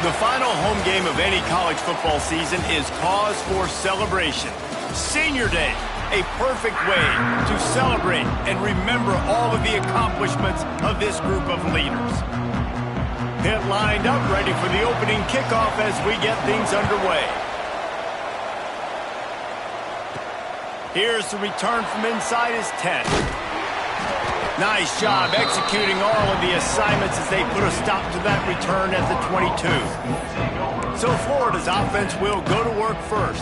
The final home game of any college football season is cause for celebration. Senior Day, a perfect way to celebrate and remember all of the accomplishments of this group of leaders. Pitt lined up, ready for the opening kickoff as we get things underway. Here's the return from inside his 10. Nice job executing all of the assignments as they put a stop to that return at the 22. So Florida's offense will go to work first.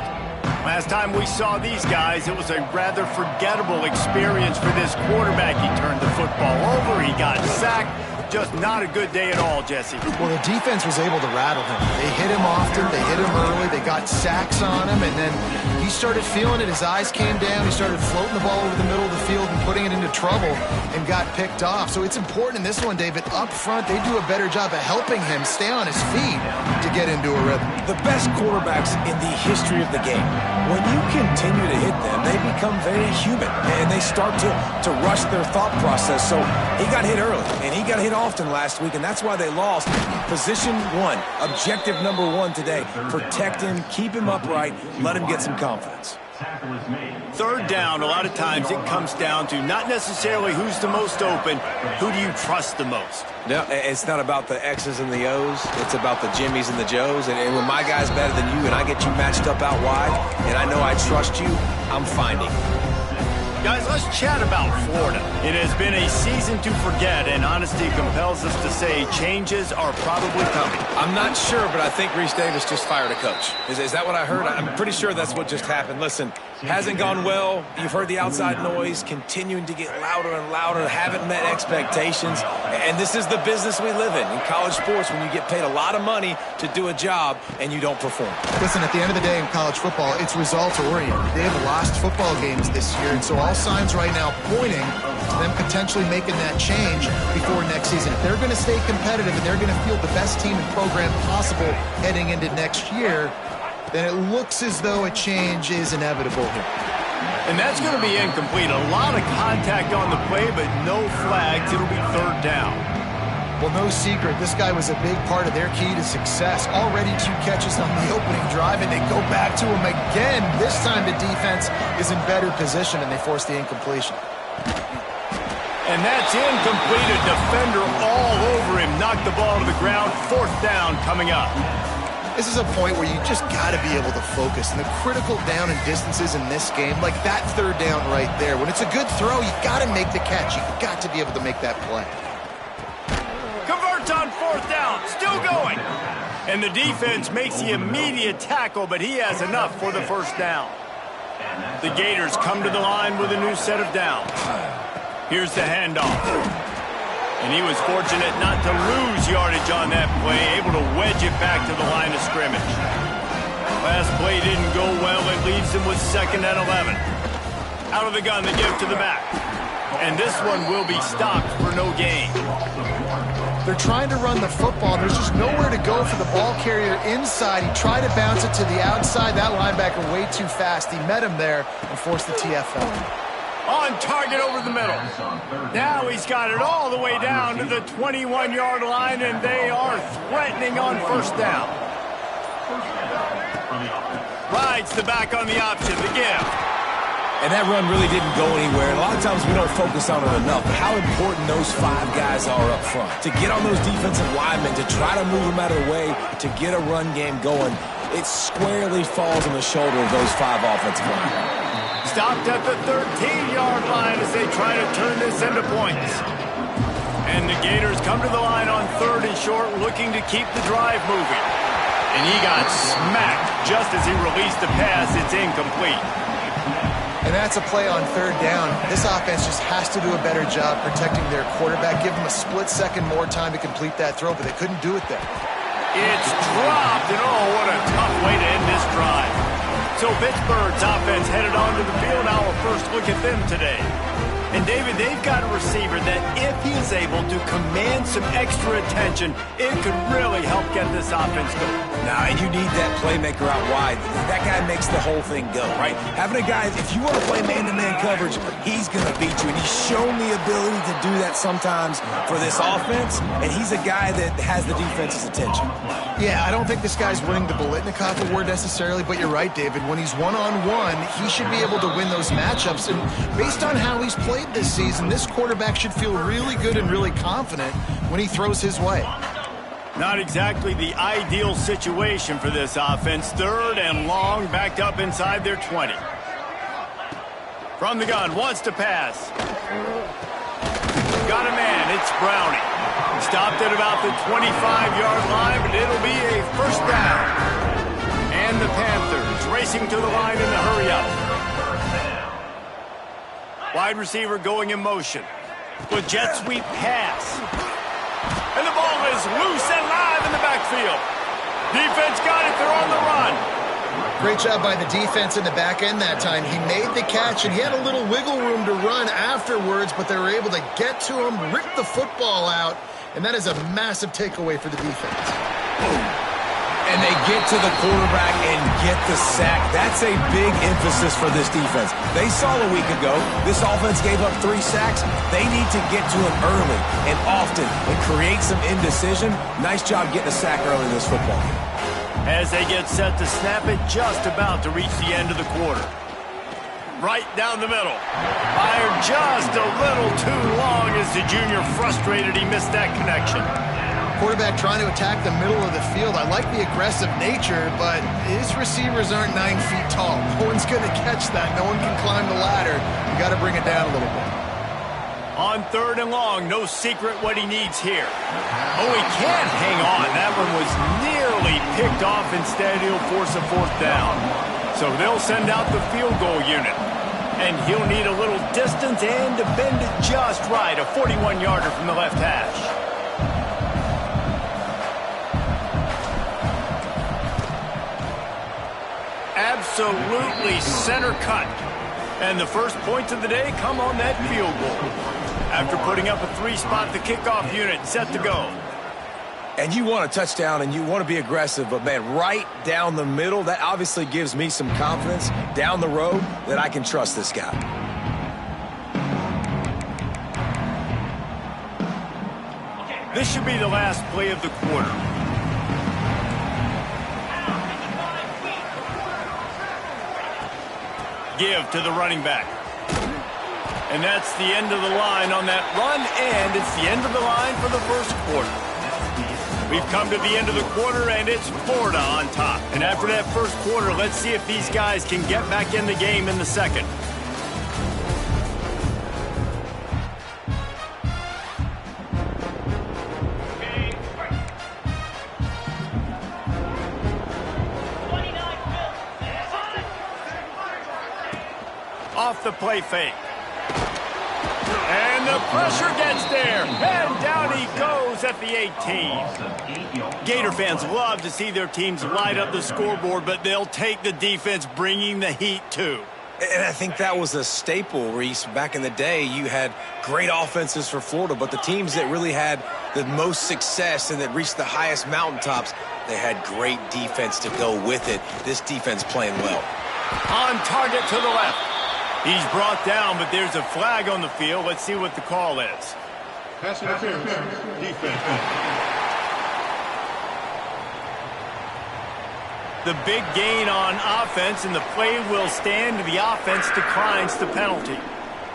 Last time we saw these guys, it was a rather forgettable experience for this quarterback. He turned the football over, he got sacked. Just not a good day at all, Jesse. Well, the defense was able to rattle him. They hit him often, they hit him early, they got sacks on him, and then he started feeling it. His eyes came down, he started floating the ball over the middle of the field and putting it into trouble and got picked off. So it's important in this one, David, up front, they do a better job of helping him stay on his feet to get into a rhythm. The best quarterbacks in the history of the game, when you continue to hit them, they become very human, and they start to rush their thought process. So he got hit early, and he got hit often last week, and that's why they lost. Position one, objective number one today, protect him, keep him upright, let him get some confidence. Third down, a lot of times it comes down to not necessarily who's the most open, who do you trust the most? No, it's not about the X's and the O's. It's about the Jimmys and the Joes. And when my guy's better than you and I get you matched up out wide and I know I trust you, I'm finding. Guys, let's chat about Florida. It has been a season to forget, and honesty compels us to say changes are probably coming. I'm not sure, but I think Reese Davis just fired a coach. Is that what I heard? I'm pretty sure that's what just happened. Listen, hasn't gone well. You've heard the outside noise continuing to get louder and louder, haven't met expectations. And this is the business we live in college sports, when you get paid a lot of money to do a job and you don't perform. Listen, at the end of the day in college football, it's results-oriented. They have lost football games this year, and so all signs right now pointing to them potentially making that change before next season. If they're going to stay competitive and they're going to field the best team and program possible heading into next year, then it looks as though a change is inevitable here. And that's going to be incomplete. A lot of contact on the play, but no flags. It'll be third down. Well, no secret, this guy was a big part of their key to success. Already 2 catches on the opening drive, and they go back to him again. This time the defense is in better position, and they force the incompletion. And that's incomplete. A defender all over him. Knocked the ball to the ground. Fourth down coming up. This is a point where you just got to be able to focus. And the critical down and distances in this game, like that third down right there, when it's a good throw, you got to make the catch. You've got to be able to make that play. Converts on fourth down. Still going. And the defense makes the immediate tackle, but he has enough for the first down. The Gators come to the line with a new set of downs. Here's the handoff. And he was fortunate not to lose yardage on that play, able to wedge it back to the line of scrimmage. Last play didn't go well. It leaves him with 2nd and 11. Out of the gun, the give to the back. And this one will be stopped for no gain. They're trying to run the football. There's just nowhere to go for the ball carrier inside. He tried to bounce it to the outside. That linebacker way too fast. He met him there and forced the TFL. On target over the middle. Now he's got it all the way down to the 21-yard line, and they are threatening on first down. Rides the back on the option, the give. And that run really didn't go anywhere. And a lot of times we don't focus on it enough, but how important those 5 guys are up front. To get on those defensive linemen, to try to move them out of the way, to get a run game going, it squarely falls on the shoulder of those 5 offensive linemen. Stopped at the 13-yard line as they try to turn this into points. And the Gators come to the line on 3rd and short, looking to keep the drive moving. And he got smacked just as he released the pass. It's incomplete. And that's a play on 3rd down. This offense just has to do a better job protecting their quarterback. Give them a split second more time to complete that throw, but they couldn't do it there. It's dropped, and oh, what a tough way to end this drive. So Pittsburgh's offense headed onto the field. Our first look at them today. And David, they've got a receiver that if he is able to command some extra attention, it could really help get this offense going. Now, and you need that playmaker out wide. That guy makes the whole thing go, right? Having a guy, if you want to play man-to-man coverage, he's going to beat you. And he's shown the ability to do that sometimes for this offense. And he's a guy that has the defense's attention. Yeah, I don't think this guy's winning the Biletnikoff award necessarily, but you're right, David. When he's one-on-one, he should be able to win those matchups. And based on how he's played this season, this quarterback should feel really good and really confident when he throws his way. Not exactly the ideal situation for this offense. 3rd and long, backed up inside their 20. From the gun, wants to pass. Got a man, it's Browning. Stopped at about the 25-yard line, but it'll be a first down. And the Panthers racing to the line in the hurry-up. Wide receiver going in motion. With jet sweep pass. And the ball is loose and live in the backfield. Defense got it, they're on the run. Great job by the defense in the back end that time. He made the catch, and he had a little wiggle room to run afterwards, but they were able to get to him, rip the football out, and that is a massive takeaway for the defense. And they get to the quarterback and get the sack. That's a big emphasis for this defense. They saw a week ago, this offense gave up 3 sacks. They need to get to him early and often and create some indecision. Nice job getting a sack early in this football game. As they get set to snap it, just about to reach the end of the quarter. Right down the middle. Fired just a little too long as the junior frustrated he missed that connection. Quarterback trying to attack the middle of the field. I like the aggressive nature, but his receivers aren't 9 feet tall. No one's going to catch that. No one can climb the ladder. You got to bring it down a little bit. On 3rd and long, no secret what he needs here. Oh, he can't hang on. That one was nearly picked off. Instead, he'll force a 4th down. So they'll send out the field goal unit. And he'll need a little distance and to bend it just right. A 41-yarder from the left hash. Absolutely center cut. And the first points of the day come on that field goal. After putting up a 3-spot, the kickoff unit set to go. And you want a touchdown and you want to be aggressive, but man, right down the middle, that obviously gives me some confidence down the road that I can trust this guy. This should be the last play of the quarter. Give to the running back. And that's the end of the line on that run, and it's the end of the line for the first quarter. We've come to the end of the quarter, and it's Florida on top. And after that first quarter, let's see if these guys can get back in the game in the second. Off the play fake. And the pressure gets there. And down he goes at the 18. Gator fans love to see their teams light up the scoreboard, but they'll take the defense bringing the heat too. And I think that was a staple, Reese. Back in the day, you had great offenses for Florida, but the teams that really had the most success and that reached the highest mountaintops, they had great defense to go with it. This defense playing well. On target to the left. He's brought down, but there's a flag on the field. Let's see what the call is. Pass interference. Defense. The big gain on offense, and the play will stand. The offense declines the penalty.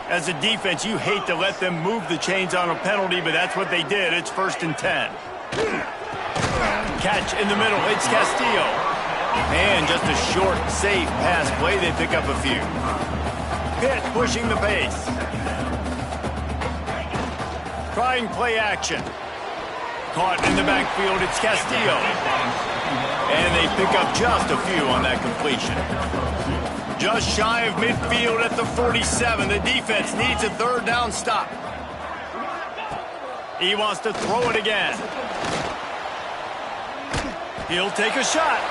As a defense, you hate to let them move the chains on a penalty, but that's what they did. It's 1st and 10. Catch in the middle. It's Castillo. And just a short, safe pass play. They pick up a few. Pitt pushing the pace. Trying play action. Caught in the backfield, it's Castillo. And they pick up just a few on that completion. Just shy of midfield at the 47. The defense needs a 3rd down stop. He wants to throw it again. He'll take a shot.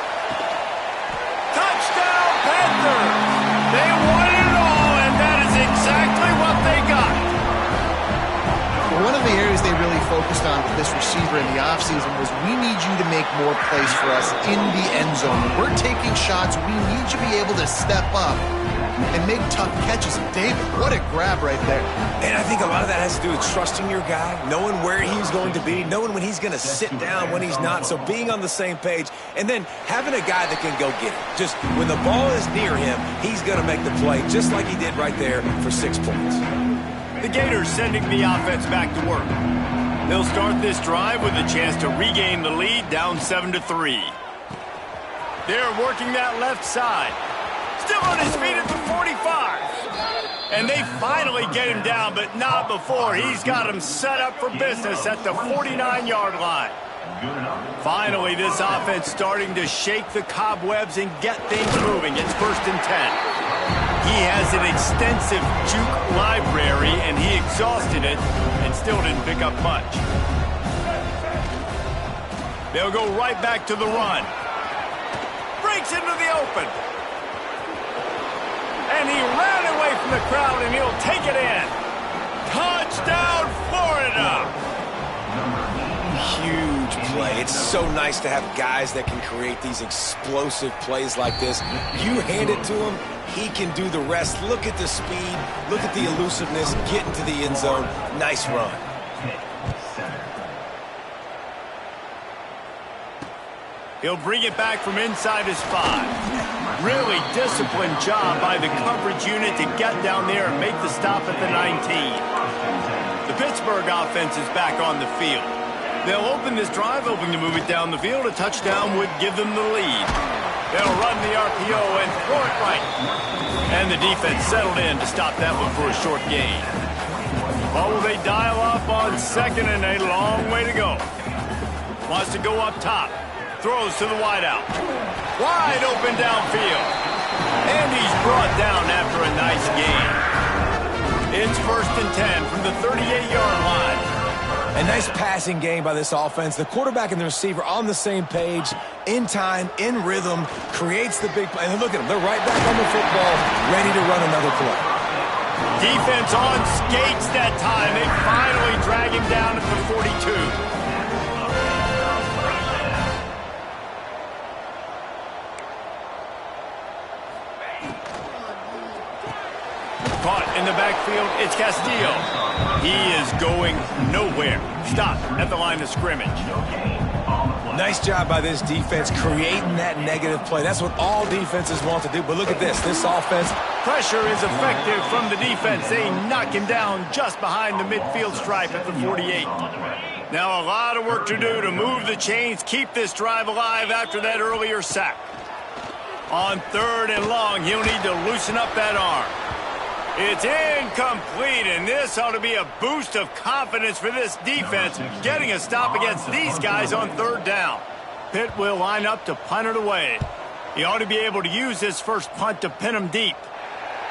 Touchdown, Panthers! They won it all, and that is exactly what they got. One of the areas they really focused on with this receiver in the offseason was we need you to make more plays for us in the end zone. When we're taking shots, we need you to be able to step up and make tough catches. David, what a grab right there. And I think a lot of that has to do with trusting your guy, knowing where he's going to be, knowing when he's going to sit down, when he's not. So being on the same page, and then having a guy that can go get it. Just when the ball is near him, he's going to make the play, just like he did right there for 6 points. The Gators sending the offense back to work. They'll start this drive with a chance to regain the lead, down 7-3. They're working that left side. Still on his feet at the 45. And they finally get him down, but not before. He's got him set up for business at the 49-yard line. Finally, this offense starting to shake the cobwebs and get things moving. It's 1st and 10. He has an extensive juke library, and he exhausted it and still didn't pick up much. They'll go right back to the run. Breaks into the open. And he ran away from the crowd, and he'll take it in. Touchdown, Florida! Huge play. It's so nice to have guys that can create these explosive plays like this. You hand it to him, he can do the rest. Look at the speed. Look at the elusiveness. Get into the end zone. Nice run. He'll bring it back from inside his 5. Really disciplined job by the coverage unit to get down there and make the stop at the 19. The Pittsburgh offense is back on the field. They'll open this drive, hoping to move it down the field. A touchdown would give them the lead. They'll run the RPO and throw it right. And the defense settled in to stop that one for a short gain. Or will they dial up on 2nd and a long way to go? Wants to go up top. Throws to the wideout. Wide open downfield. And he's brought down after a nice gain. It's 1st and 10 from the 38-yard line. A nice passing game by this offense. The quarterback and the receiver on the same page, in time, in rhythm, creates the big play. And look at them. They're right back on the football, ready to run another play. Defense on skates that time. They finally drag him down at the 42. Caught in the backfield, it's Castillo. He is going nowhere. Stop at the line of scrimmage. Nice job by this defense creating that negative play. That's what all defenses want to do. But look at this. This offense. Pressure is effective from the defense. They knock him down just behind the midfield stripe at the 48. Now a lot of work to do to move the chains, keep this drive alive after that earlier sack. On 3rd and long, he'll need to loosen up that arm. It's incomplete, and this ought to be a boost of confidence for this defense, getting a stop against these guys on 3rd down. Pitt will line up to punt it away. He ought to be able to use this first punt to pin him deep.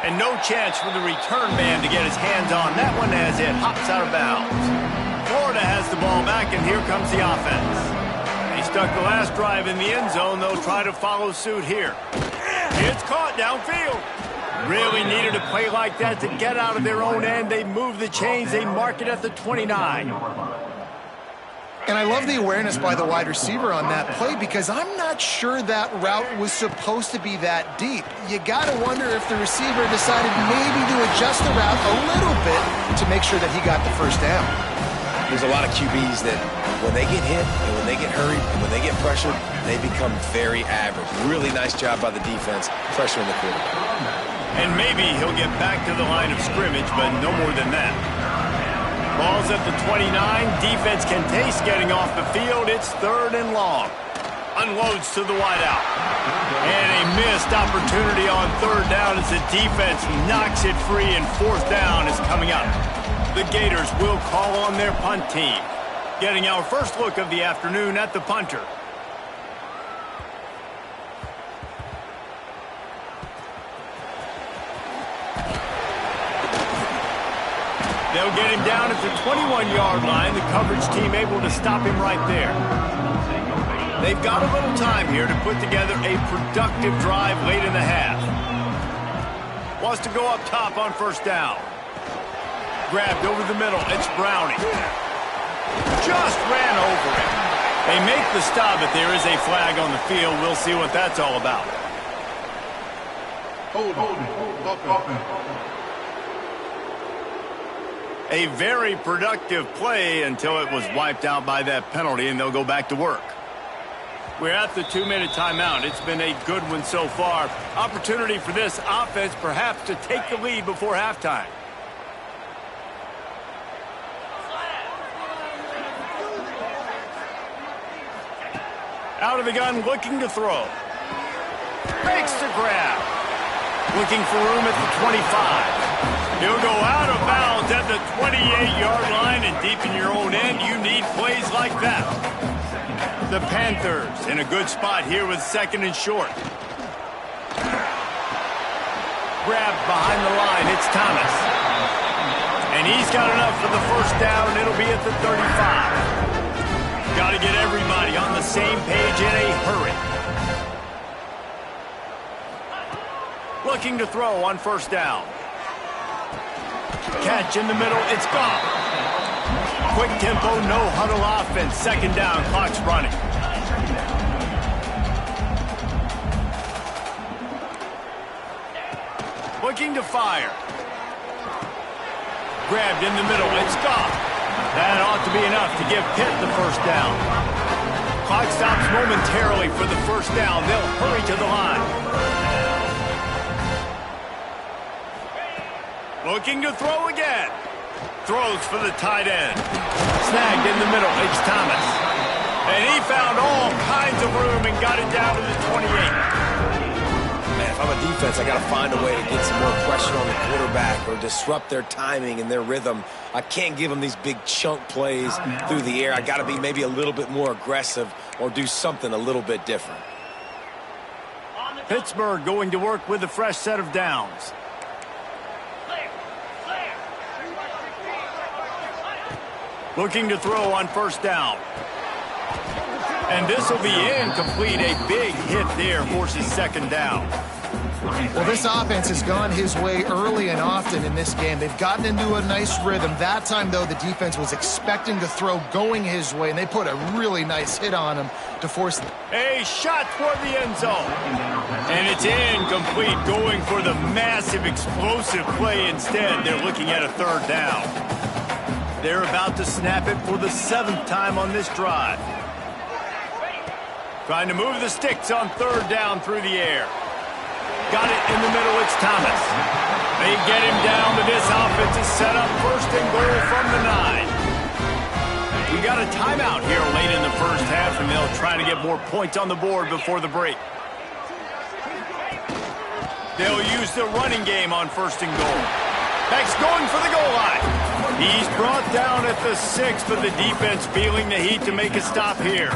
And no chance for the return man to get his hands on that one as it hops out of bounds. Florida has the ball back, and here comes the offense. They stuck the last drive in the end zone. They'll try to follow suit here. It's caught downfield. Really needed a play like that to get out of their own end. They move the chains. They mark it at the 29. And I love the awareness by the wide receiver on that play because I'm not sure that route was supposed to be that deep. You got to wonder if the receiver decided maybe to adjust the route a little bit to make sure that he got the first down. There's a lot of QBs that when they get hit and when they get hurried and when they get pressured, they become very average. Really nice job by the defense pressuring the quarterback. And maybe he'll get back to the line of scrimmage, but no more than that. Ball's at the 29. Defense can taste getting off the field. It's 3rd and long. Unloads to the wideout. And a missed opportunity on 3rd down as the defense knocks it free, and 4th down is coming up. The Gators will call on their punt team. Getting our first look of the afternoon at the punter. They'll get him down at the 21-yard line. The coverage team able to stop him right there. They've got a little time here to put together a productive drive late in the half. Wants to go up top on 1st down. Grabbed over the middle. It's Browning. Just ran over him. They make the stop, but there is a flag on the field. We'll see what that's all about. Offense. A very productive play until it was wiped out by that penalty, and they'll go back to work. We're at the 2-minute timeout. It's been a good one so far. Opportunity for this offense perhaps to take the lead before halftime. Out of the gun, looking to throw. Makes the grab. Looking for room at the 25. He'll go out of bounds at the 28-yard line, and deep in your own end, you need plays like that. The Panthers in a good spot here with 2nd and short. Grabbed behind the line, it's Thomas. And he's got enough for the first down. It'll be at the 35. Got to get everybody on the same page in a hurry. Looking to throw on 1st down. Catch in the middle, it's gone. Quick tempo, no huddle offense. 2nd down, clock's running. Looking to fire. Grabbed in the middle, it's gone. That ought to be enough to give Pitt the 1st down. Clock stops momentarily for the 1st down. They'll hurry to the line. Looking to throw again. Throws for the tight end. Snagged in the middle. It's Thomas. And he found all kinds of room and got it down to the 28. Man, if I'm a defense, I got to find a way to get some more pressure on the quarterback or disrupt their timing and their rhythm. I can't give them these big chunk plays through the air. I got to be maybe a little bit more aggressive or do something a little bit different. Pittsburgh going to work with a fresh set of downs. Looking to throw on 1st down. And this will be incomplete. A big hit there forces 2nd down. Well, this offense has gone his way early and often in this game. They've gotten into a nice rhythm. That time, though, the defense was expecting the throw going his way, and they put a really nice hit on him to force a shot toward the end zone. And it's incomplete, going for the massive explosive play instead. They're looking at a 3rd down. They're about to snap it for the 7th time on this drive. Trying to move the sticks on 3rd down through the air. Got it in the middle, it's Thomas. They get him down, but this offense is set up 1st and goal from the 9. We got a timeout here late in the 1st half, and they'll try to get more points on the board before the break. They'll use the running game on 1st and goal. Beck's going for the goal line. He's brought down at the 6, but the defense feeling the heat to make a stop here.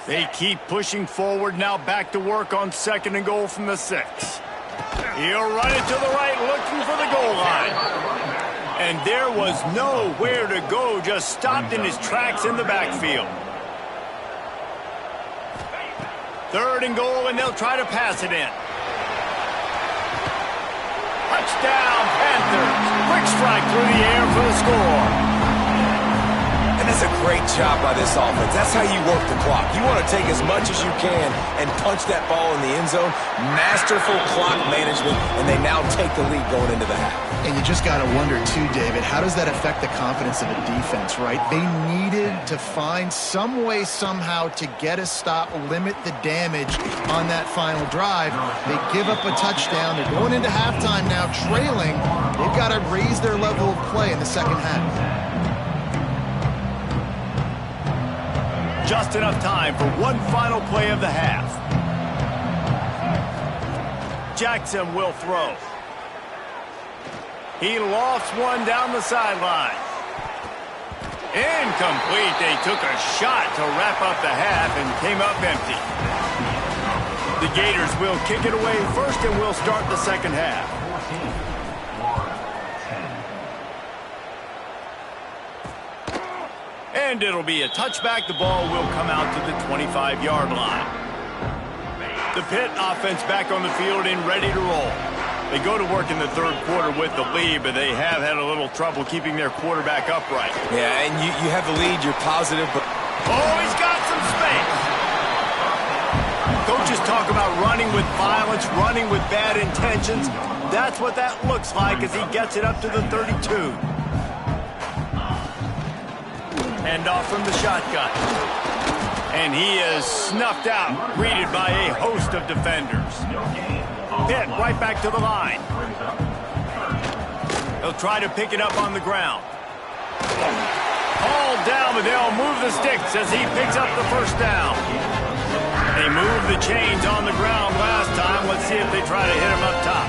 They keep pushing forward, now back to work on 2nd and goal from the 6. He'll run it to the right, looking for the goal line. And there was nowhere to go, just stopped in his tracks in the backfield. 3rd and goal, and they'll try to pass it in. Touchdown, Panthers. Quick strike through the air for the score. And that's a great job by this offense. That's how you work the clock. You want to take as much as you can and punch that ball in the end zone. Masterful clock management, and they now take the lead going into the half. And you just got to wonder, too, David, how does that affect the confidence of a defense, right? They needed to find some way, somehow, to get a stop, limit the damage on that final drive. They give up a touchdown. They're going into halftime now, trailing. They've got to raise their level of play in the 2nd half. Just enough time for one final play of the half. Jackson will throw. He lofts one down the sideline. Incomplete. They took a shot to wrap up the half and came up empty. The Gators will kick it away first, and we'll start the 2nd half. And it'll be a touchback. The ball will come out to the 25-yard line. The Pitt offense back on the field and ready to roll. They go to work in the 3rd quarter with the lead, but they have had a little trouble keeping their quarterback upright. Yeah, and you have the lead. You're positive, but... Oh, he's got some Coaches talk about running with violence, running with bad intentions. That's what that looks like as he gets it up to the 32. Hand off from the shotgun. And he is snuffed out, greeted by a host of defenders. Pitt right back to the line. He'll try to pick it up on the ground. Hauled down, but they'll move the sticks as he picks up the first down. They moved the chains on the ground last time. Let's see if they try to hit him up top.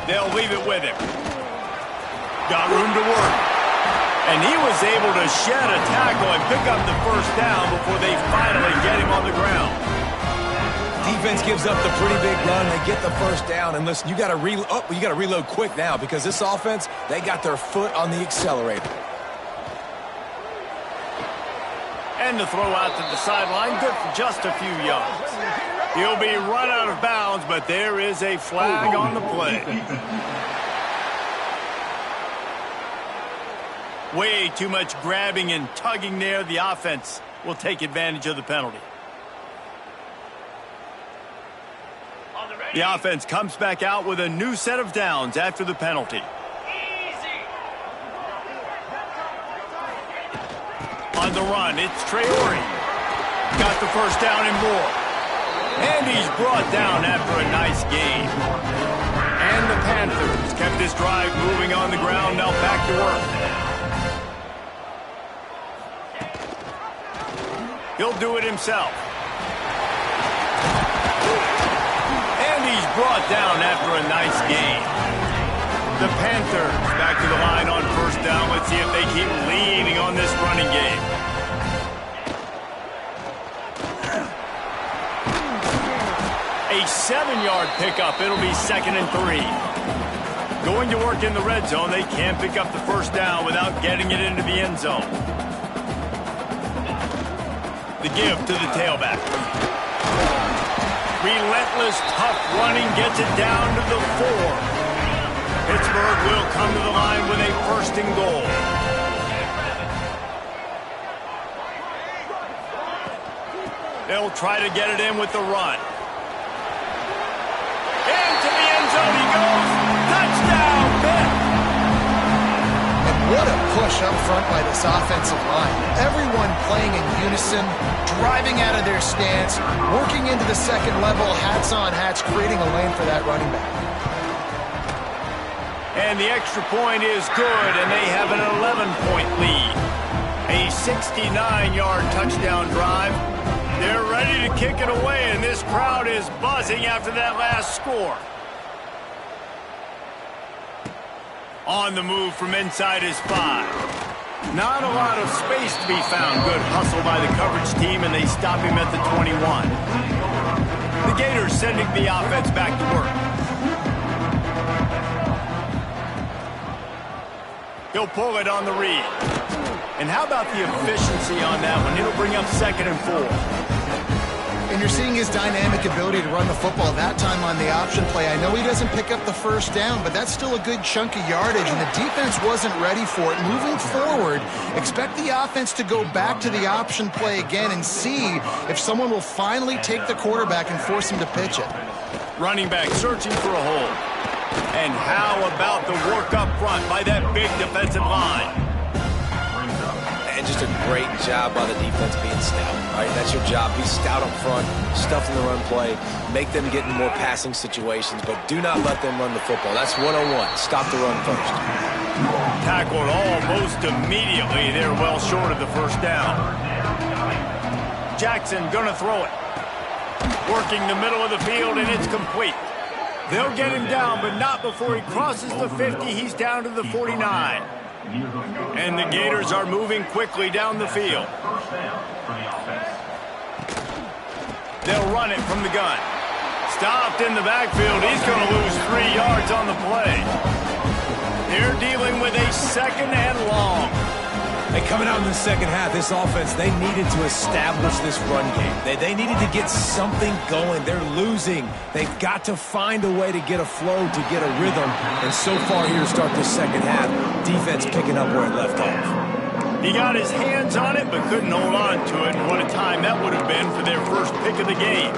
They'll leave it with him. Got room to work. And he was able to shed a tackle and pick up the first down before they finally get him on the ground. Defense gives up the pretty big run. They get the first down. And listen, you got to reload quick now because this offense, they got their foot on the accelerator. And the throw out to the sideline, good for just a few yards. He'll be run out of bounds, but there is a flag on the play. Way too much grabbing and tugging there. The offense will take advantage of the penalty. The offense comes back out with a new set of downs after the penalty. On the run, it's Traore. Got the first down and more. And he's brought down after a nice gain. And the Panthers kept this drive moving on the ground, now back to work. He'll do it himself. And he's brought down after a nice gain. The Panthers back to the line on first down. Let's see if they keep leaning on this running game. A 7-yard pickup. It'll be 2nd and 3. Going to work in the red zone. They can't pick up the first down without getting it into the end zone. The give to the tailback. Relentless, tough running gets it down to the 4. Pittsburgh will come to the line with a 1st and goal. They'll try to get it in with the run. Into the end zone he goes. Touchdown, Pitt! And what a push up front by this offensive line. Everyone playing in unison, driving out of their stance, working into the second level, hats on hats, creating a lane for that running back. And the extra point is good, and they have an 11-point lead. A 69-yard touchdown drive. They're ready to kick it away, and this crowd is buzzing after that last score. On the move from inside his 5. Not a lot of space to be found. Good hustle by the coverage team, and they stop him at the 21. The Gators sending the offense back to work. He'll pull it on the read. And how about the efficiency on that one? It'll bring up 2nd and 4. And you're seeing his dynamic ability to run the football that time on the option play. I know he doesn't pick up the first down, but that's still a good chunk of yardage, and the defense wasn't ready for it. Moving forward, expect the offense to go back to the option play again and see if someone will finally take the quarterback and force him to pitch it. Running back searching for a hole. And how about the work up front by that big defensive line? And just a great job by the defense being stout, right? That's your job. Be stout up front, stuff in the run play, make them get in more passing situations, but do not let them run the football. That's 101. Stop the run first. Tackled almost immediately. They're well short of the first down. Jackson gonna throw it. Working the middle of the field, and it's complete. They'll get him down, but not before he crosses the 50. He's down to the 49. And the Gators are moving quickly down the field. They'll run it from the gun. Stopped in the backfield. He's going to lose 3 yards on the play. They're dealing with a 2nd and long. And coming out in the second half, this offense, they needed to establish this run game. They needed to get something going. They're losing. They've got to find a way to get a flow, to get a rhythm. And so far here to start this second half, defense picking up where it left off. He got his hands on it, but couldn't hold on to it. And what a time that would have been for their first pick of the game.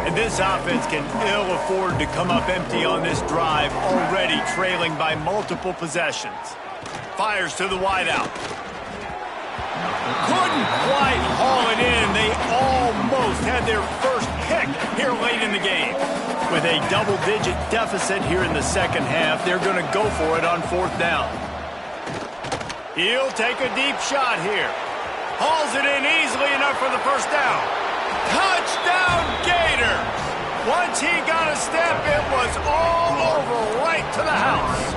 And this offense can ill afford to come up empty on this drive, already trailing by multiple possessions. Fires to the wideout. Couldn't quite haul it in. They almost had their first pick here late in the game. With a double-digit deficit here in the second half, they're going to go for it on fourth down. He'll take a deep shot here. Hauls it in easily enough for the first down. Touchdown, Gator! Once he got a step, it was all over right to the house.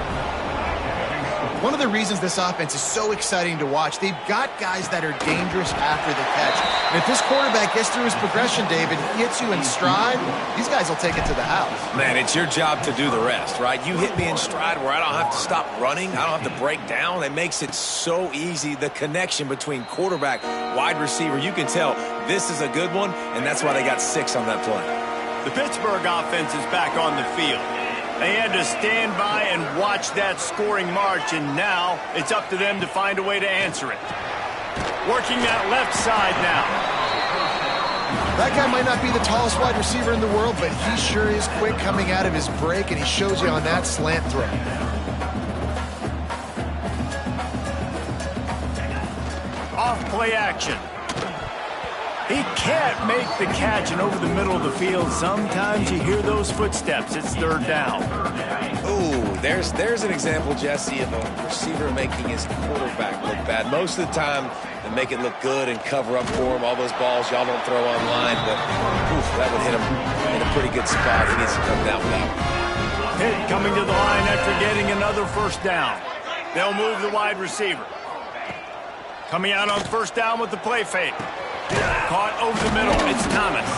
One of the reasons this offense is so exciting to watch, they've got guys that are dangerous after the catch. And if this quarterback gets through his progression, David, he hits you in stride, these guys will take it to the house. Man, it's your job to do the rest, right? You hit me in stride where I don't have to stop running. I don't have to break down. It makes it so easy. The connection between quarterback, wide receiver, you can tell this is a good one, and that's why they got 6 on that play. The Pittsburgh offense is back on the field. They had to stand by and watch that scoring march, and now it's up to them to find a way to answer it. Working that left side now. That guy might not be the tallest wide receiver in the world, but he sure is quick coming out of his break, and he shows you on that slant throw. Off play action. He can't make the catch, and over the middle of the field, sometimes you hear those footsteps. It's third down. Ooh, there's an example, Jesse, of a receiver making his quarterback look bad. Most of the time, they make it look good and cover up for him. All those balls y'all don't throw online, but oof, that would hit him in a pretty good spot. He needs to come down with that one. Pitt coming to the line after getting another first down. They'll move the wide receiver. Coming out on first down with the play fake. Caught over the middle. It's Thomas.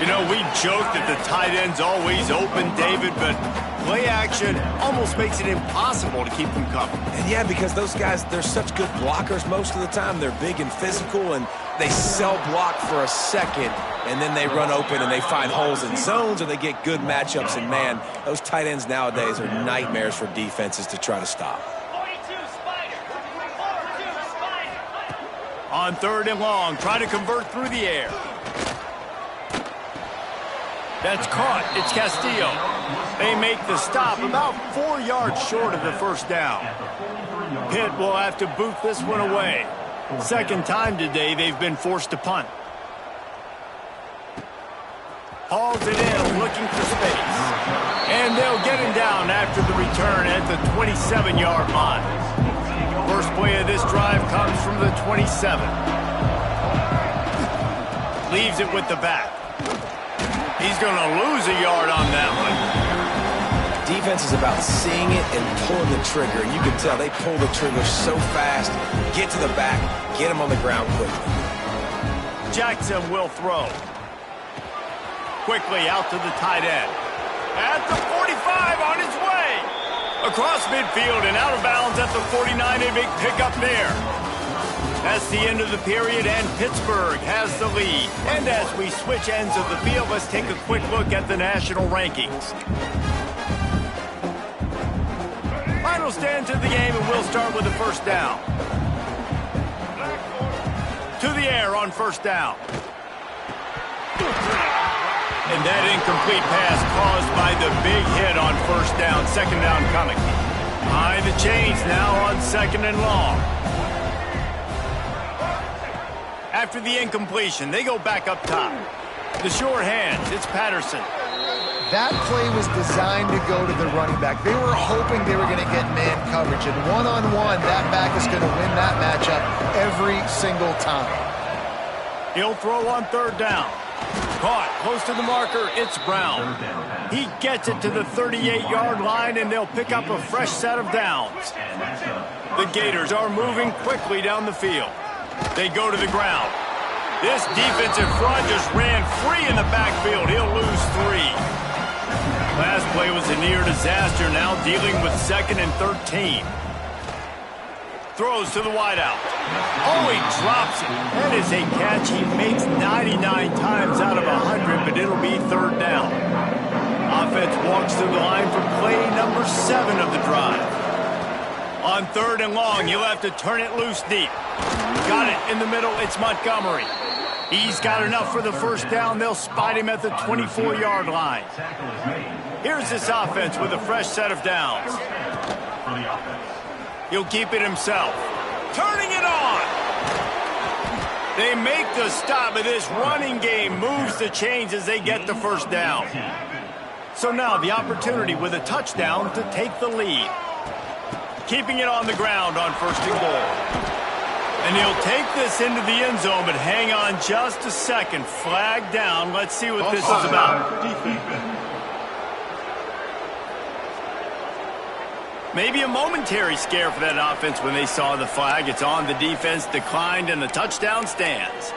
You know, we joked that the tight end's always open, David, but play action almost makes it impossible to keep them covered. And yeah, because those guys, they're such good blockers most of the time. They're big and physical, and they cell block for a second, and then they run open and they find holes in zones, and they get good matchups. And man, those tight ends nowadays are nightmares for defenses to try to stop. On third and long, trying to convert through the air. That's caught. It's Castillo. They make the stop about 4 yards short of the first down. Pitt will have to boot this one away. Second time today they've been forced to punt. Hauls it in, looking for space. And they'll get him down after the return at the 27-yard line. First play of this drive comes from the 27. Leaves it with the back. He's going to lose a yard on that one. Defense is about seeing it and pulling the trigger. And you can tell they pull the trigger so fast. Get to the back, get him on the ground quickly. Jackson will throw. Quickly out to the tight end. At the 45 on his way. Across midfield and out of bounds at the 49, a big pickup there. That's the end of the period, and Pittsburgh has the lead. And as we switch ends of the field, let's take a quick look at the national rankings. Final stands of the game, and we'll start with the first down. To the air on first down. And that incomplete pass caused by the big hit on first down. Second down coming. Behind the chains now on second and long. After the incompletion, they go back up top. The short hands, it's Patterson. That play was designed to go to the running back. They were hoping they were going to get man coverage. And one-on-one, that back is going to win that matchup every single time. He'll throw on third down. Caught close to the marker, it's Brown. He gets it to the 38-yard line, and they'll pick up a fresh set of downs. The Gators are moving quickly down the field. They go to the ground. This defensive front just ran free in the backfield. He'll lose 3. Last play was a near disaster, now dealing with second and 13. Throws to the wideout. Oh, he drops it. That is a catch he makes 99 times out of 100, but it'll be third down. Offense walks to the line for play number 7 of the drive. On third and long, he'll have to turn it loose deep. Got it in the middle. It's Montgomery. He's got enough for the first down. They'll spot him at the 24-yard line. Here's this offense with a fresh set of downs. He'll keep it himself. Turning it on. They make the stop, but this running game moves the chains as they get the first down. So now the opportunity with a touchdown to take the lead. Keeping it on the ground on 1st and goal. And he'll take this into the end zone, but hang on just a second. Flag down. Let's see what this is about. Maybe a momentary scare for that offense when they saw the flag. It's on. The defense declined, and the touchdown stands.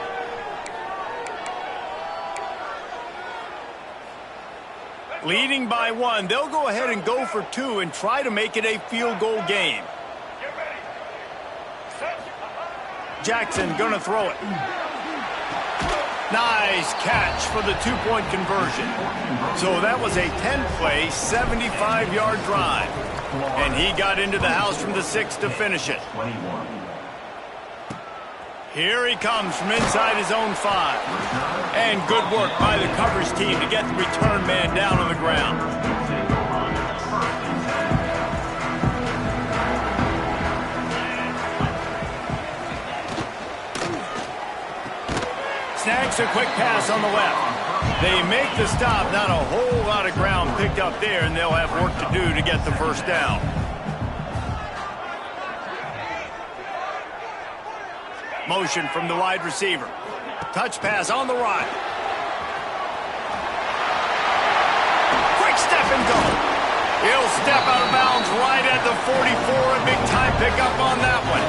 Leading by 1. They'll go ahead and go for 2 and try to make it a field goal game. Jackson gonna throw it. Nice catch for the 2-point conversion. So that was a 10-play, 75-yard drive. And he got into the house from the 6 to finish it. Here he comes from inside his own 5. And good work by the coverage team to get the return man down on the ground. Snags a quick pass on the left. They make the stop. Not a whole lot of ground picked up there, and they'll have work to do to get the first down. Motion from the wide receiver. Touch pass on the right. Quick step and go. He'll step out of bounds right at the 44. A big time pickup on that one.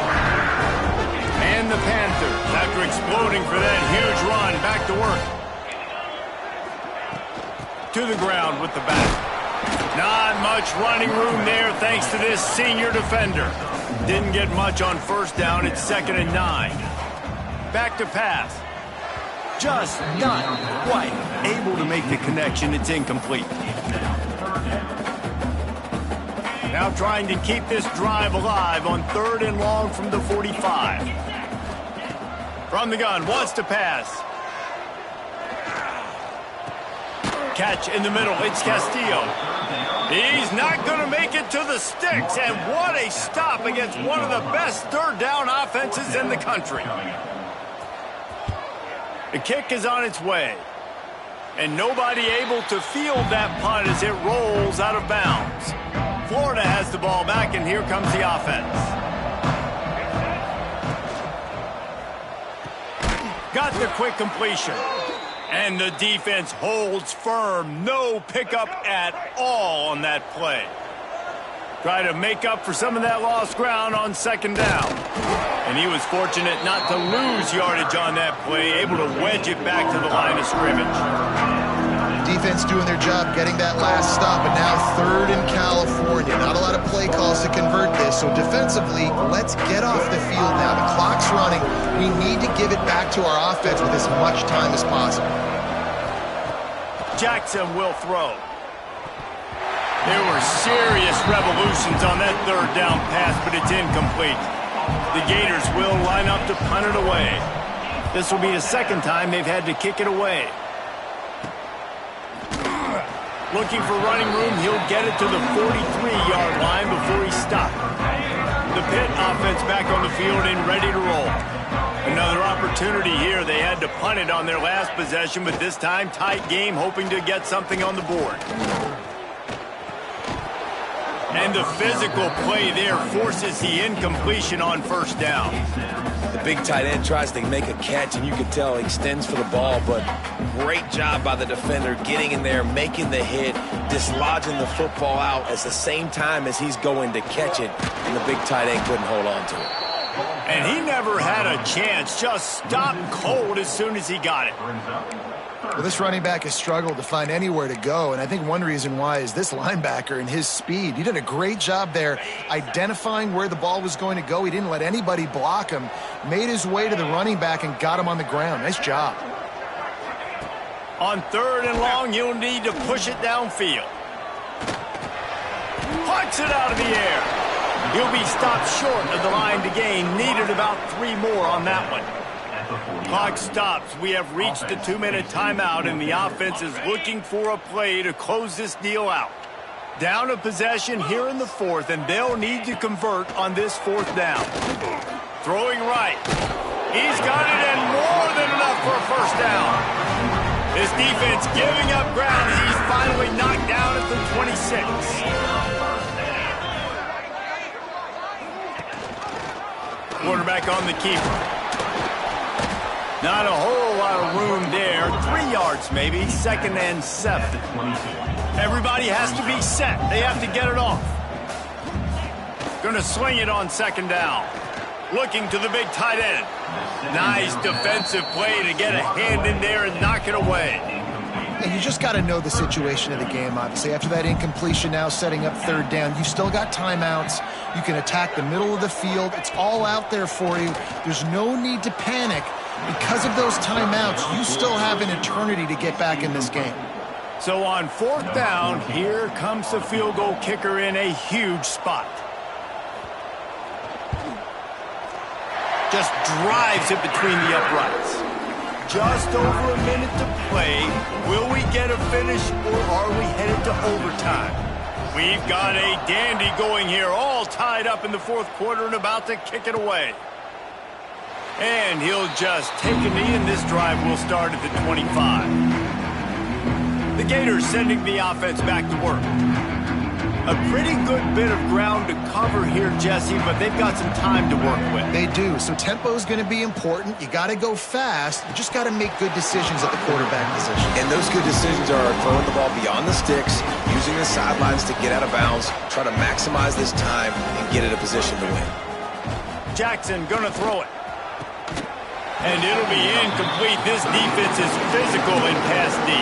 And the Panthers, after exploding for that huge run, back to work. To the ground with the back. Not much running room there thanks to this senior defender. Didn't get much on first down. It's 2nd and 9. Back to pass. Just not quite able to make the connection. It's incomplete. Now trying to keep this drive alive on 3rd and long from the 45. From the gun, wants to pass. Catch in the middle, it's Castillo. He's not going to make it to the sticks, and what a stop against one of the best 3rd down offenses in the country. The kick is on its way, and nobody able to field that punt as it rolls out of bounds. Florida has the ball back, and here comes the offense. Got the quick completion. And the defense holds firm. No pickup at all on that play. Try to make up for some of that lost ground on 2nd down. And he was fortunate not to lose yardage on that play, able to wedge it back to the line of scrimmage. Defense doing their job getting that last stop, but now 3rd in California. Not a lot of play calls to convert this, so defensively, let's get off the field now. The clock's running. We need to give it back to our offense with as much time as possible. Jackson will throw. There were serious revolutions on that 3rd down pass, but it's incomplete. The Gators will line up to punt it away. This will be the 2nd time they've had to kick it away. Looking for running room, he'll get it to the 43-yard line before he stopped. The Pitt offense back on the field and ready to roll. Another opportunity here. They had to punt it on their last possession, but this time tight game, hoping to get something on the board. And the physical play there forces the incompletion on 1st down. The big tight end tries to make a catch, and you can tell he extends for the ball, but great job by the defender getting in there, making the hit, dislodging the football out at the same time as he's going to catch it, and the big tight end couldn't hold on to it. And he never had a chance, just stopped cold as soon as he got it. Well, this running back has struggled to find anywhere to go, and I think one reason why is this linebacker and his speed. He did a great job there identifying where the ball was going to go. He didn't let anybody block him, made his way to the running back and got him on the ground. Nice job. On 3rd and long, you'll need to push it downfield. Punts it out of the air. He'll be stopped short of the line to gain. Needed about 3 more on that one. Clock stops. We have reached the 2-minute timeout, and the offense is looking for a play to close this deal out. Down a possession here in the fourth, and they'll need to convert on this fourth down. Throwing right. He's got it, and more than enough for a first down. His defense giving up ground as he's finally knocked down at the 26. Quarterback on the keeper. Not a whole lot of room there. 3 yards maybe. 2nd and 7. Everybody has to be set. They have to get it off. Going to sling it on 2nd down. Looking to the big tight end. Nice defensive play to get a hand in there and knock it away. And you just got to know the situation of the game, obviously. After that incompletion, now setting up 3rd down, you've still got timeouts. You can attack the middle of the field. It's all out there for you. There's no need to panic. Because of those timeouts, you still have an eternity to get back in this game. So on 4th down, here comes the field goal kicker in a huge spot. Just drives it between the uprights. Just over a minute to play. Will we get a finish, or are we headed to overtime? We've got a dandy going here, all tied up in the 4th quarter and about to kick it away. And he'll just take a knee, and this drive will start at the 25. The Gators sending the offense back to work. A pretty good bit of ground to cover here, Jesse, but they've got some time to work with. They do, so tempo is going to be important. You got to go fast. You just got to make good decisions at the quarterback position. And those good decisions are throwing the ball beyond the sticks, using the sidelines to get out of bounds, try to maximize this time and get in a position to win. Jackson going to throw it. And it'll be incomplete. This defense is physical in pass D.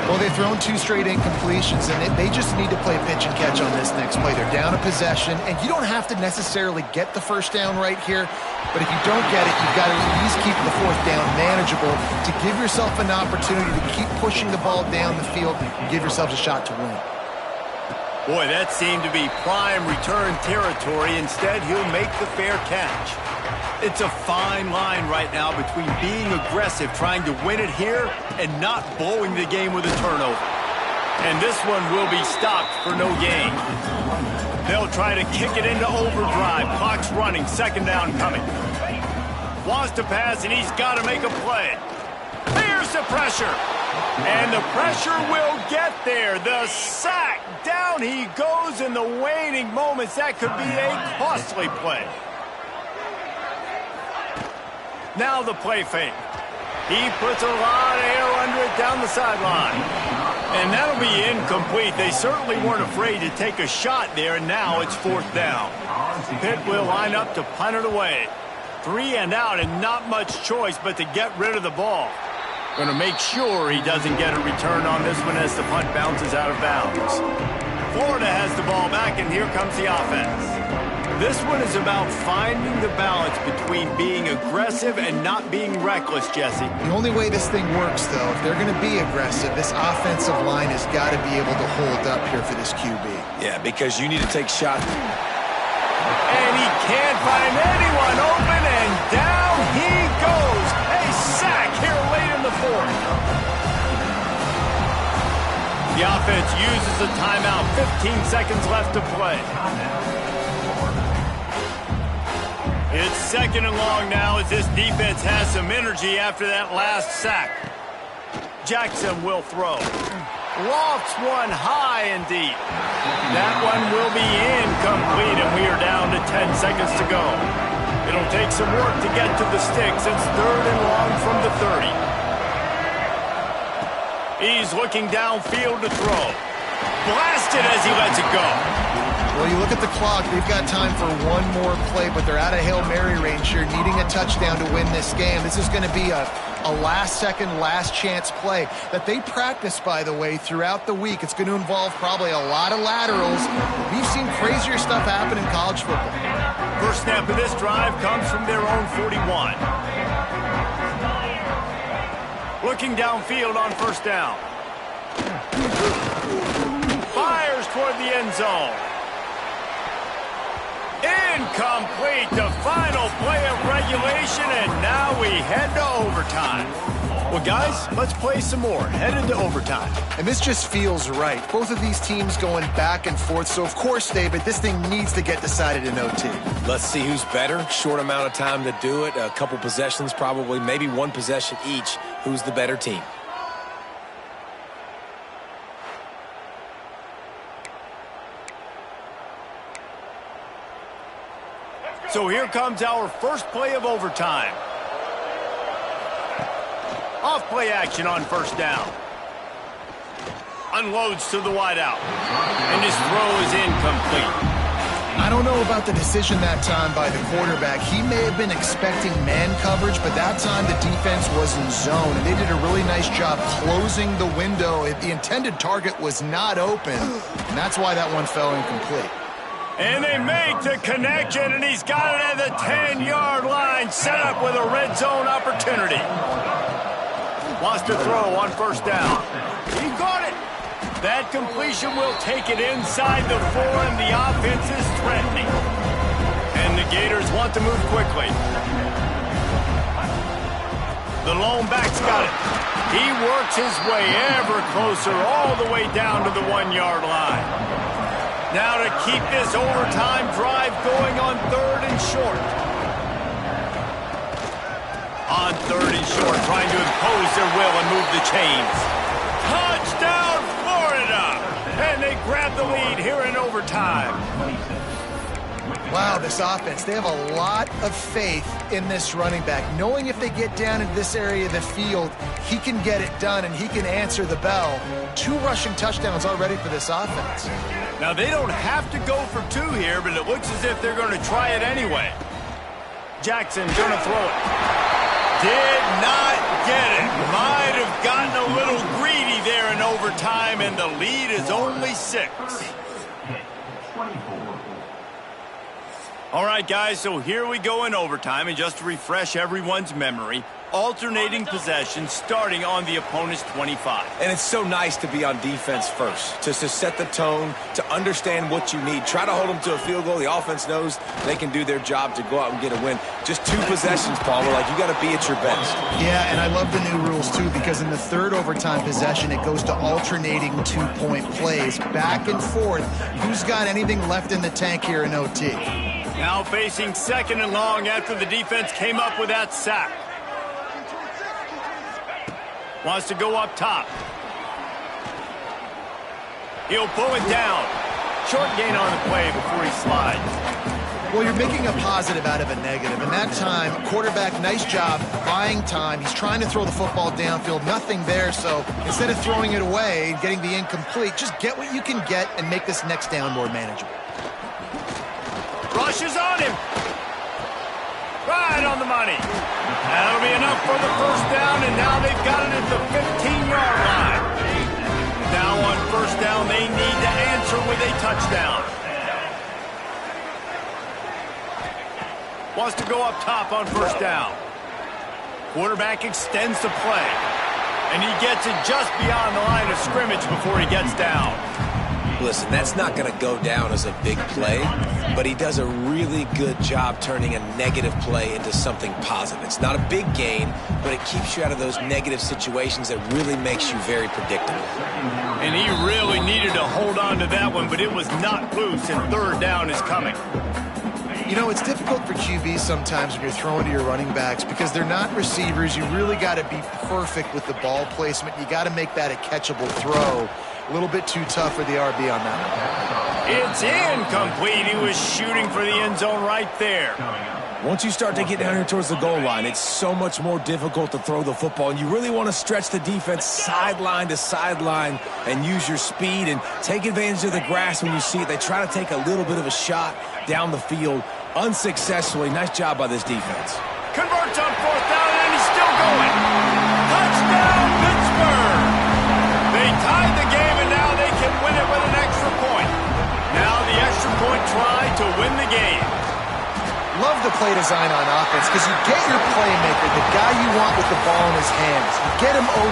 Well, they've thrown 2 straight incompletions, and they just need to play pitch and catch on this next play. They're down a possession, and you don't have to necessarily get the first down right here, but if you don't get it, you've got to at least keep the 4th down manageable to give yourself an opportunity to keep pushing the ball down the field and give yourselves a shot to win. Boy, that seemed to be prime return territory. Instead, he'll make the fair catch. It's a fine line right now between being aggressive, trying to win it here, and not blowing the game with a turnover. And this one will be stopped for no gain. They'll try to kick it into overdrive. Clock's running. 2nd down coming. Wants to pass, and he's got to make a play. Here's the pressure. And the pressure will get there. The sack. Down he goes in the waning moments. That could be a costly play. Now the play fake. He puts a lot of air under it down the sideline. And that'll be incomplete. They certainly weren't afraid to take a shot there, and now it's 4th down. Pitt will line up to punt it away. 3 and out, and not much choice but to get rid of the ball. Going to make sure he doesn't get a return on this one as the punt bounces out of bounds. Florida has the ball back, and here comes the offense. This one is about finding the balance between being aggressive and not being reckless, Jesse. The only way this thing works, though, if they're going to be aggressive, this offensive line has got to be able to hold up here for this QB. Yeah, because you need to take shots. And he can't find anyone open, and down he goes. A sack here late in the 4th. The offense uses a timeout. 15 seconds left to play. It's 2nd and long now as this defense has some energy after that last sack. Jackson will throw. Lofts one high and deep. That one will be incomplete, and we are down to 10 seconds to go. It'll take some work to get to the sticks. It's 3rd and long from the 30. He's looking downfield to throw. Blasted as he lets it go. Well, you look at the clock, they've got time for one more play, but they're out of Hail Mary range here, needing a touchdown to win this game. This is going to be a last-second, last-chance play that they practice, by the way, throughout the week. It's going to involve probably a lot of laterals. We've seen crazier stuff happen in college football. First snap of this drive comes from their own 41. Looking downfield on 1st down. Fires toward the end zone. Incomplete. The final play of regulation, and now we head to overtime. Well, guys, let's play some more. Headed to overtime. And this just feels right. Both of these teams going back and forth. So, of course, David, this thing needs to get decided in OT. Let's see who's better. Short amount of time to do it. A couple possessions probably, maybe one possession each. Who's the better team? So here comes our first play of overtime. Off play action on first down. Unloads to the wideout. And his throw is incomplete. I don't know about the decision that time by the quarterback. He may have been expecting man coverage, but that time the defense was in zone, and they did a really nice job closing the window. The intended target was not open, and that's why that one fell incomplete. And they make the connection, and he's got it at the 10-yard line, set up with a red zone opportunity. Wants to throw on first down. He got it. That completion will take it inside the 4, and the offense is threatening. And the Gators want to move quickly. The lone back's got it. He works his way ever closer all the way down to the 1-yard line. Now to keep this overtime drive going on 3rd and short. On 3rd and short, trying to impose their will and move the chains. Touchdown, Florida! And they grab the lead here in overtime. Wow, this offense, they have a lot of faith in this running back. Knowing if they get down into this area of the field, he can get it done and he can answer the bell. 2 rushing touchdowns already for this offense. Now, they don't have to go for 2 here, but it looks as if they're going to try it anyway. Jackson going to throw it. Did not get it. Might have gotten a little greedy there in overtime, and the lead is only 6. All right, guys, so here we go in overtime, and just to refresh everyone's memory, alternating possessions starting on the opponent's 25. And it's so nice to be on defense first, just to set the tone, to understand what you need. Try to hold them to a field goal. The offense knows they can do their job to go out and get a win. Just 2 possessions, Palmer, like you got to be at your best. Yeah, and I love the new rules, too, because in the 3rd overtime possession, it goes to alternating 2-point plays, back and forth. Who's got anything left in the tank here in OT? Now facing 2nd and long after the defense came up with that sack. Wants to go up top. He'll pull it down. Short gain on the play before he slides. Well, you're making a positive out of a negative. And that time, quarterback, nice job, buying time. He's trying to throw the football downfield. Nothing there, so instead of throwing it away and getting the incomplete, just get what you can get and make this next down more manageable. Rushes on him. Right on the money. That'll be enough for the first down, and now they've got it at the 15-yard line. Now on first down, they need to answer with a touchdown. Wants to go up top on first down. Quarterback extends the play, and he gets it just beyond the line of scrimmage before he gets down. Listen, that's not going to go down as a big play, but he does a really good job turning a negative play into something positive. It's not a big gain, but it keeps you out of those negative situations that really makes you very predictable. And he really needed to hold on to that one, but it was not loose, and 3rd down is coming. You know, it's difficult for QBs sometimes when you're throwing to your running backs because they're not receivers. You really got to be perfect with the ball placement. You got to make that a catchable throw. A little bit too tough for the RB on that one. It's incomplete. He was shooting for the end zone right there. Once you start to get down here towards the goal line, it's so much more difficult to throw the football, and you really want to stretch the defense sideline to sideline and use your speed and take advantage of the grass when you see it. They try to take a little bit of a shot down the field unsuccessfully. Nice job by this defense. Converts on 4th down, and he's still going. Touchdown, Pittsburgh! They tied the game, and now they can win it with an extra point. Now the extra point try to win the game. Love the play design on offense because you get your playmaker, the guy you want with the ball in his hands. You get him open.